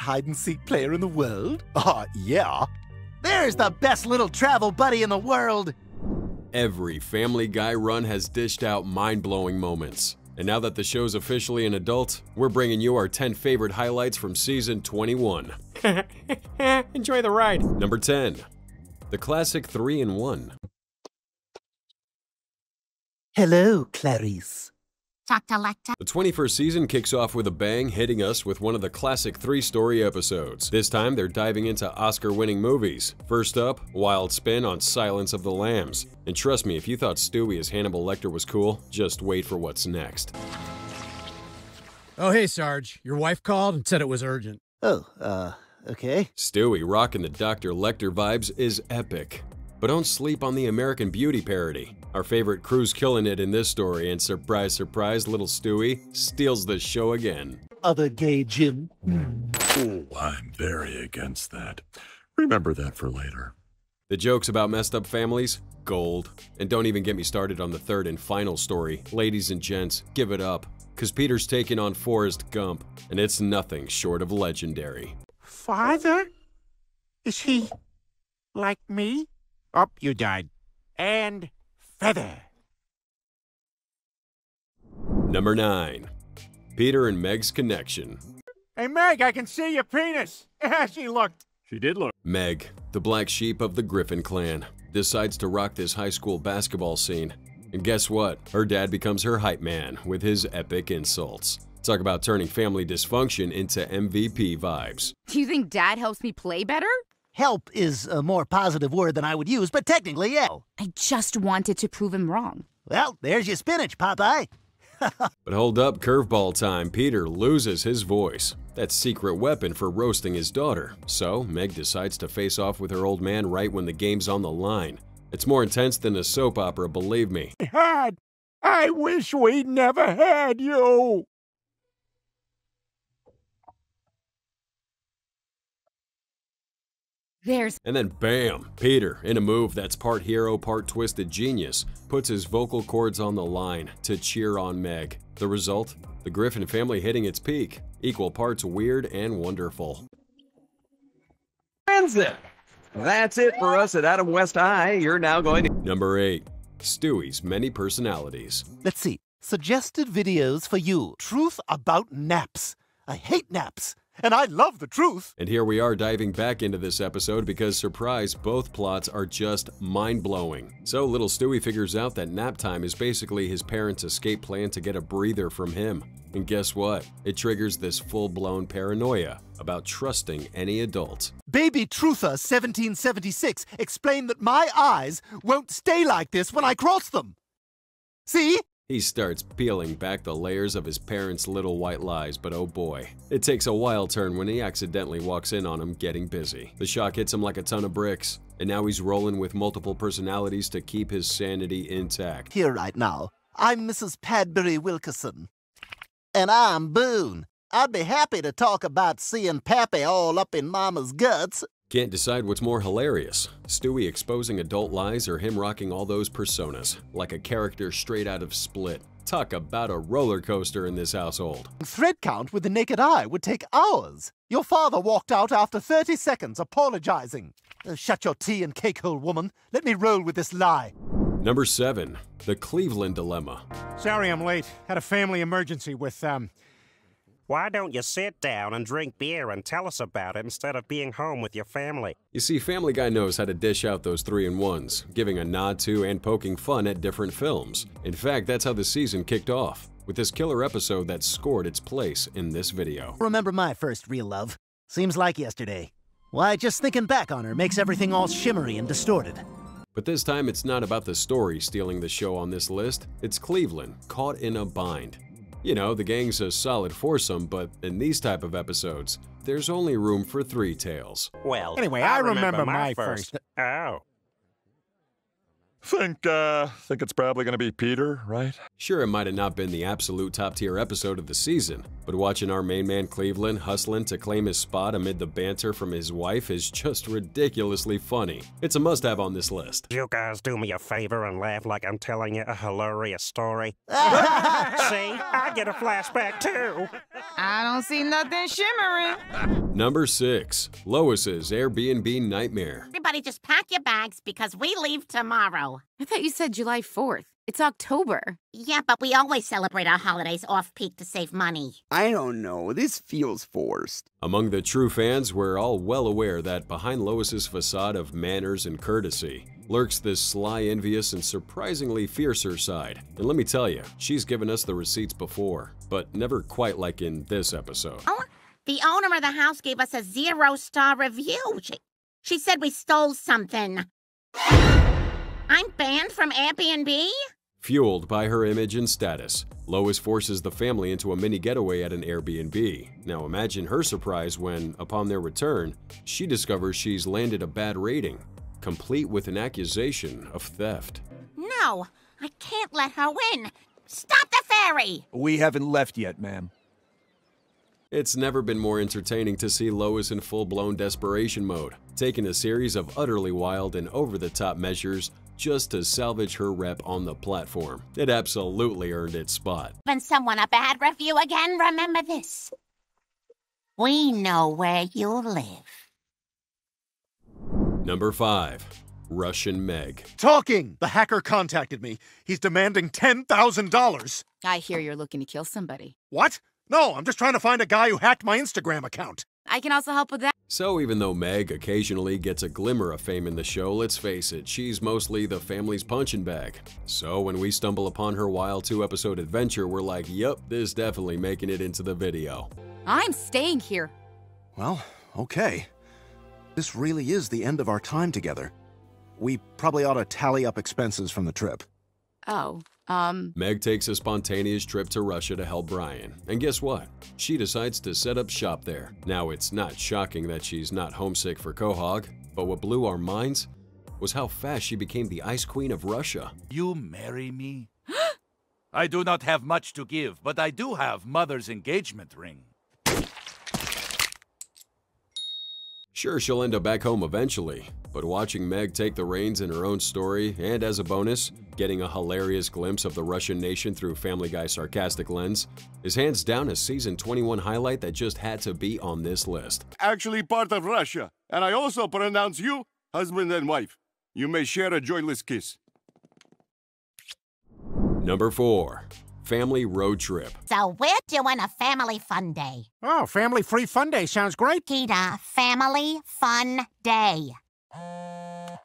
hide-and-seek player in the world? Yeah. There's the best little travel buddy in the world. Every Family Guy run has dished out mind-blowing moments. And now that the show's officially an adult, we're bringing you our 10 favorite highlights from season 21. Enjoy the ride. Number 10. The classic 3-in-1. Hello, Clarice. The 21st season kicks off with a bang, hitting us with one of the classic 3-story episodes. This time, they're diving into Oscar-winning movies. First up, wild spin on Silence of the Lambs. And trust me, if you thought Stewie as Hannibal Lecter was cool, just wait for what's next. Oh, hey, Sarge. Your wife called and said it was urgent. Oh, okay. Stewie rocking the Dr. Lecter vibes is epic. But don't sleep on the American Beauty parody. Our favorite crew's killing it in this story, and surprise, surprise, little Stewie steals the show again. Other gay Jim. Oh, I'm very against that. Remember that for later. The jokes about messed up families? Gold. And don't even get me started on the third and final story. Ladies and gents, give it up. Cause Peter's taking on Forrest Gump, and it's nothing short of legendary. Father? Is he like me? Oh, you died. And feather. Number 9. Peter and Meg's connection. Hey, Meg, I can see your penis. She looked. She did look. Meg, the black sheep of the Griffin clan, decides to rock this high school basketball scene. And guess what? Her dad becomes her hype man with his epic insults. Talk about turning family dysfunction into MVP vibes. Do you think Dad helps me play better? Help is a more positive word than I would use, but technically, yeah. I just wanted to prove him wrong. Well, there's your spinach, Popeye. But hold up, curveball time. Peter loses his voice. That secret weapon for roasting his daughter. So, Meg decides to face off with her old man right when the game's on the line. It's more intense than a soap opera, believe me. Dad, I wish we never had you. And then bam, Peter, in a move that's part hero, part twisted genius, puts his vocal cords on the line to cheer on Meg. The result? The Griffin family hitting its peak, equal parts weird and wonderful. That's it for us at Adam West High. You're now going to... Number 8. Stewie's many personalities. Let's see. Suggested videos for you. Truth about naps. I hate naps. And I love the truth. And here we are diving back into this episode because, surprise, both plots are just mind-blowing. So little Stewie figures out that nap time is basically his parents' escape plan to get a breather from him. And guess what? It triggers this full-blown paranoia about trusting any adult. Baby Truther 1776 explained that my eyes won't stay like this when I cross them. See? He starts peeling back the layers of his parents' little white lies, but oh boy. It takes a wild turn when he accidentally walks in on him getting busy. The shock hits him like a ton of bricks, and now he's rolling with multiple personalities to keep his sanity intact. Here right now, I'm Mrs. Padbury Wilkerson. And I'm Boone. I'd be happy to talk about seeing Pappy all up in Mama's guts. Can't decide what's more hilarious, Stewie exposing adult lies or him rocking all those personas, like a character straight out of Split. Talk about a roller coaster in this household. Thread count with the naked eye would take hours. Your father walked out after 30 seconds apologizing. Shut your tea and cake hole, woman. Let me roll with this lie. Number 7. The Cleveland Dilemma. Sorry I'm late. Had a family emergency with, Why don't you sit down and drink beer and tell us about it instead of being home with your family? You see, Family Guy knows how to dish out those 3-in-1s, giving a nod to and poking fun at different films. In fact, that's how the season kicked off, with this killer episode that scored its place in this video. Remember my first real love? Seems like yesterday. Why, just thinking back on her makes everything all shimmery and distorted. But this time it's not about the story stealing the show on this list, it's Cleveland, caught in a bind. You know, the gang's a solid foursome, but in these type of episodes, there's only room for 3 tales. Well, anyway, I remember my first. Oh. Think it's probably gonna be Peter, right? Sure, it might have not been the absolute top-tier episode of the season, but watching our main man Cleveland hustling to claim his spot amid the banter from his wife is just ridiculously funny. It's a must-have on this list. You guys do me a favor and laugh like I'm telling you a hilarious story. See, I get a flashback too. I don't see nothing shimmering. Number 6. Lois's Airbnb Nightmare. Everybody just pack your bags because we leave tomorrow. I thought you said July 4th. It's October. Yeah, but we always celebrate our holidays off-peak to save money. I don't know. This feels forced. Among the true fans, we're all well aware that behind Lois's facade of manners and courtesy lurks this sly, envious, and surprisingly fiercer side. And let me tell you, she's given us the receipts before, but never quite like in this episode. Oh, the owner of the house gave us a 0-star review. She said we stole something. I'm banned from Airbnb? Fueled by her image and status, Lois forces the family into a mini getaway at an Airbnb. Now imagine her surprise when, upon their return, she discovers she's landed a bad rating, complete with an accusation of theft. No, I can't let her win. Stop the ferry! We haven't left yet, ma'am. It's never been more entertaining to see Lois in full-blown desperation mode, taking a series of utterly wild and over-the-top measures just to salvage her rep on the platform. It absolutely earned its spot. When someone a bad review again, remember this. We know where you live. Number 5. Russian Meg. Talking! The hacker contacted me. He's demanding $10,000. I hear you're looking to kill somebody. What? No, I'm just trying to find a guy who hacked my Instagram account. I can also help with that. So even though Meg occasionally gets a glimmer of fame in the show, let's face it, she's mostly the family's punching bag. So when we stumble upon her wild 2-episode adventure, we're like, yep, this definitely making it into the video. I'm staying here. Well, okay. This really is the end of our time together. We probably ought to tally up expenses from the trip. Oh, Meg takes a spontaneous trip to Russia to help Brian. And guess what? She decides to set up shop there. Now, it's not shocking that she's not homesick for Quahog, but what blew our minds was how fast she became the Ice Queen of Russia. You marry me? I do not have much to give, but I do have mother's engagement ring. Sure, she'll end up back home eventually, but watching Meg take the reins in her own story, and as a bonus, getting a hilarious glimpse of the Russian nation through Family Guy's sarcastic lens, is hands down a Season 21 highlight that just had to be on this list. Actually part of Russia, and I also pronounce you husband and wife. You may share a joyless kiss. Number 4. Family Road Trip. So we're doing a family fun day. Oh, family free fun day sounds great. Peter, family fun day. Yeah,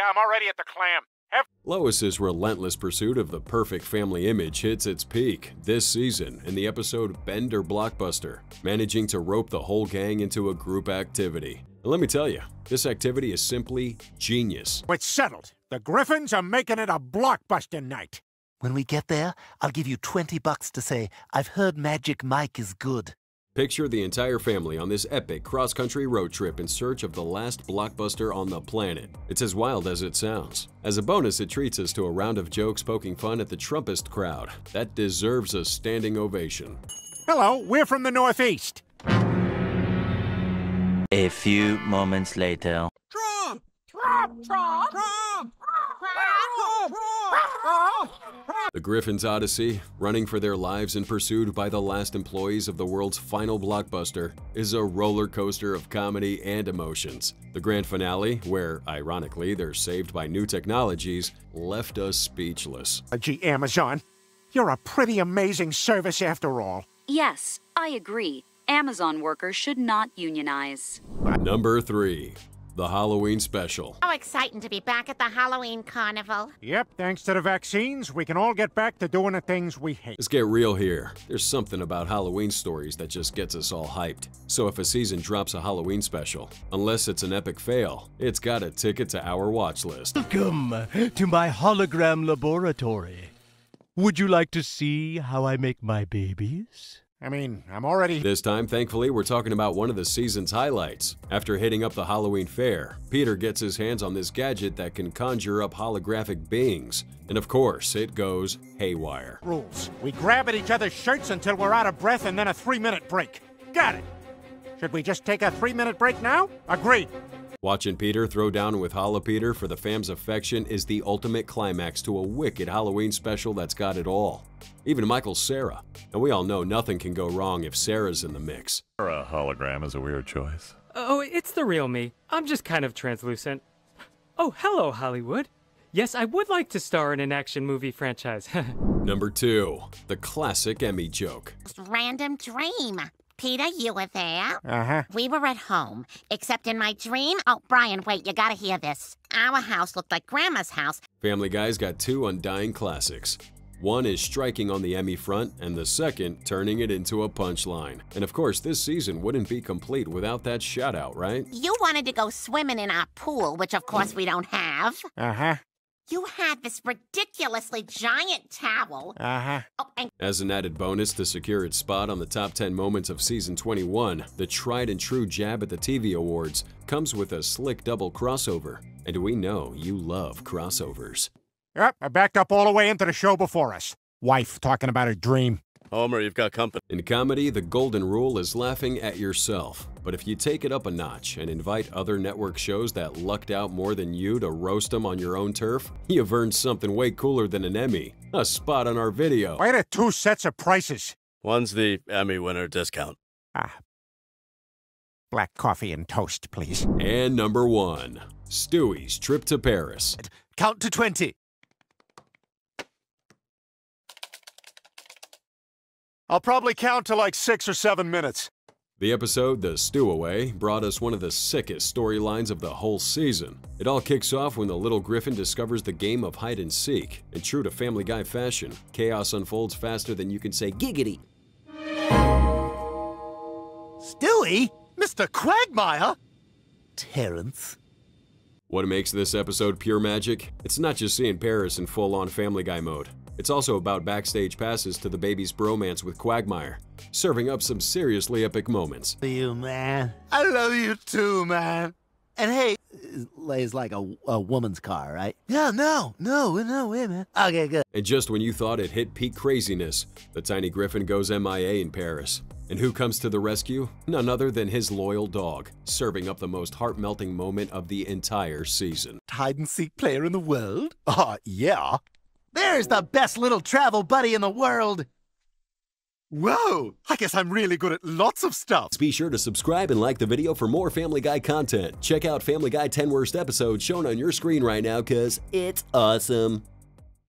I'm already at the clam. Lois's relentless pursuit of the perfect family image hits its peak this season in the episode Bender Blockbuster, managing to rope the whole gang into a group activity. And let me tell you, this activity is simply genius. It's settled. The Griffins are making it a blockbuster night. When we get there, I'll give you $20 to say, I've heard Magic Mike is good. Picture the entire family on this epic cross-country road trip in search of the last blockbuster on the planet. It's as wild as it sounds. As a bonus, it treats us to a round of jokes poking fun at the Trumpist crowd. That deserves a standing ovation. Hello, we're from the Northeast. A few moments later. Trump! Trump! Trump! Trump! The Griffin's Odyssey, running for their lives and pursued by the last employees of the world's final blockbuster, is a roller coaster of comedy and emotions. The grand finale, where, ironically, they're saved by new technologies, left us speechless. Gee, Amazon, you're a pretty amazing service after all. Yes, I agree. Amazon workers should not unionize. Number 3. The Halloween Special. How exciting to be back at the Halloween Carnival. Yep, thanks to the vaccines, we can all get back to doing the things we hate. Let's get real here. There's something about Halloween stories that just gets us all hyped. So if a season drops a Halloween special, unless it's an epic fail, it's got a ticket to our watch list. Welcome to my hologram laboratory. Would you like to see how I make my babies? I mean, I'm already... This time, thankfully, we're talking about one of the season's highlights. After hitting up the Halloween fair, Peter gets his hands on this gadget that can conjure up holographic beings. And of course, it goes haywire. Rules. We grab at each other's shirts until we're out of breath and then a 3-minute break. Got it. Should we just take a 3-minute break now? Agreed. Watching Peter throw down with Peter for the fam's affection is the ultimate climax to a wicked Halloween special that's got it all. Even Michael's Sarah. And we all know nothing can go wrong if Sarah's in the mix. A hologram is a weird choice. Oh, it's the real me. I'm just kind of translucent. Oh, hello, Hollywood. Yes, I would like to star in an action movie franchise. Number 2. The classic Emmy joke. Random dream. Peter, you were there. Uh-huh. We were at home, except in my dream... Oh, Brian, wait, you gotta hear this. Our house looked like Grandma's house. Family Guy's got 2 undying classics. One is striking on the Emmy front, and the second turning it into a punchline. And of course, this season wouldn't be complete without that shout-out, right? You wanted to go swimming in our pool, which of course we don't have. Uh-huh. You had this ridiculously giant towel. Uh-huh. Oh, and As an added bonus to secure its spot on the top 10 moments of season 21, the tried and true jab at the TV awards comes with a slick double crossover. And we know you love crossovers. Yep, I backed up all the way into the show before us. Wife talking about her dream. Homer, you've got company. In comedy, the golden rule is laughing at yourself. But if you take it up a notch and invite other network shows that lucked out more than you to roast them on your own turf, you've earned something way cooler than an Emmy. A spot on our video. Why the 2 sets of prices? One's the Emmy winner discount. Black coffee and toast, please. And number 1. Stewie's trip to Paris. Count to 20. I'll probably count to like 6 or 7 minutes. The episode, The Stowaway, brought us one of the sickest storylines of the whole season. It all kicks off when the little Griffin discovers the game of hide and seek. And true to Family Guy fashion, chaos unfolds faster than you can say giggity. Stewie? Mr. Quagmire? Terrence? What makes this episode pure magic? It's not just seeing Paris in full-on Family Guy mode. It's also about backstage passes to the baby's bromance with Quagmire, serving up some seriously epic moments. You, man. I love you too, man. And hey, Lay's like a woman's car, right? Yeah, no, wait, man. Okay, good. And just when you thought it hit peak craziness, the tiny Griffin goes MIA in Paris. And who comes to the rescue? None other than his loyal dog, serving up the most heart-melting moment of the entire season. Hide-and-seek player in the world? Yeah. There's the best little travel buddy in the world. Whoa, I guess I'm really good at lots of stuff. Be sure to subscribe and like the video for more Family Guy content. Check out Family Guy 10 Worst Episodes shown on your screen right now, cause it's awesome.